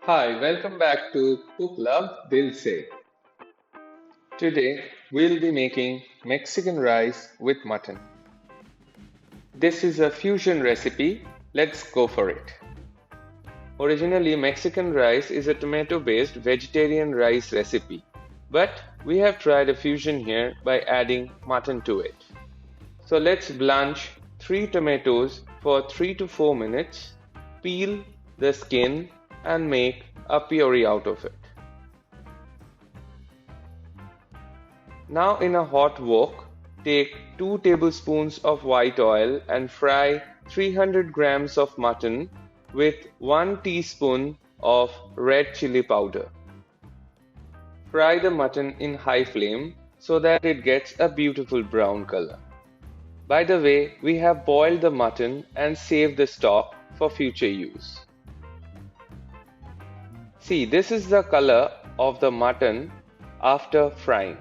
Hi, welcome back to Cook Love Dil Se. Today we'll be making Mexican rice with mutton. This is a fusion recipe. Let's go for it. Originally, Mexican rice is a tomato-based vegetarian rice recipe, but we have tried a fusion here by adding mutton to it. So let's blanch 3 tomatoes for 3 to 4 minutes, peel the skin and make a puree out of it. Now in a hot wok, take 2 tablespoons of white oil and fry 300 grams of mutton with 1 teaspoon of red chili powder. Fry the mutton in high flame so that it gets a beautiful brown color. By the way, we have boiled the mutton and saved the stock for future use. See, this is the color of the mutton after frying.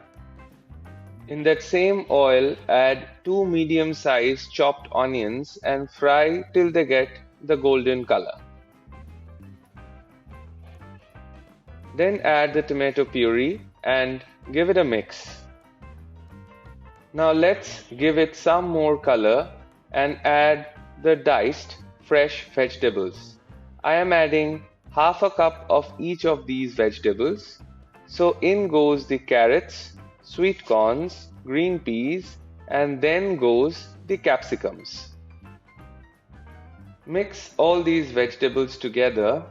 In that same oil, add 2 medium-sized chopped onions and fry till they get the golden color. Then add the tomato puree and give it a mix. Now let's give it some more color and add the diced fresh vegetables. I am adding half a cup of each of these vegetables. So in goes the carrots, sweet corns, green peas, and then goes the capsicums. Mix all these vegetables together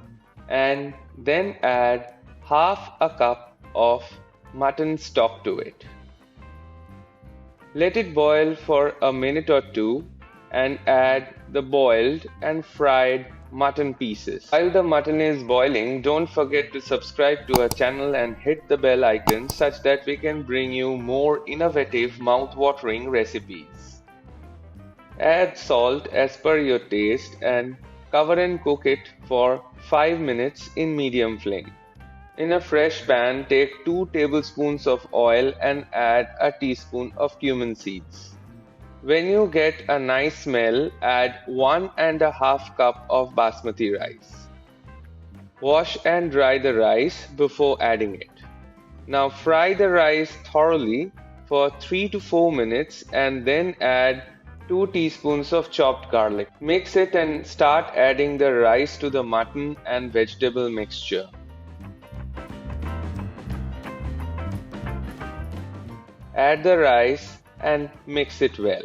and then add half a cup of mutton stock to it. Let it boil for a minute or two and add the boiled and fried mutton pieces. While the mutton is boiling, don't forget to subscribe to our channel and hit the bell icon such that we can bring you more innovative mouth-watering recipes. Add salt as per your taste and cover and cook it for 5 minutes in medium flame. In a fresh pan, take 2 tablespoons of oil and add a teaspoon of cumin seeds. When you get a nice smell, add 1.5 cup of basmati rice. Wash and dry the rice before adding it. Now fry the rice thoroughly for 3 to 4 minutes and then add 2 teaspoons of chopped garlic. Mix it and start adding the rice to the mutton and vegetable mixture. Add the rice and mix it well.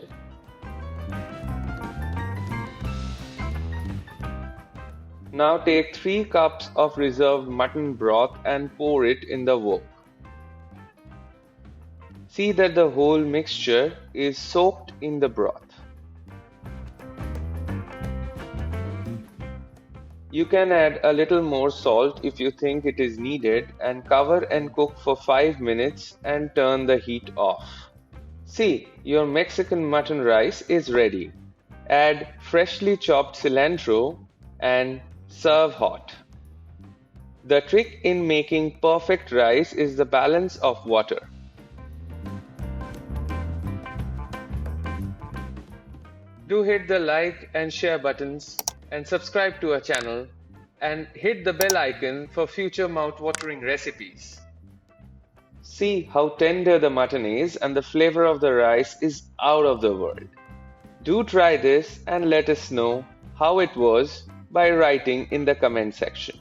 Now take 3 cups of reserved mutton broth and pour it in the wok. See that the whole mixture is soaked in the broth. You can add a little more salt if you think it is needed and cover and cook for 5 minutes and turn the heat off. See, your Mexican mutton rice is ready. Add freshly chopped cilantro and serve hot. The trick in making perfect rice is the balance of water. Do hit the like and share buttons and subscribe to our channel and hit the bell icon for future mouth-watering recipes. See how tender the mutton is and the flavor of the rice is out of the world. Do try this and let us know how it was by writing in the comment section.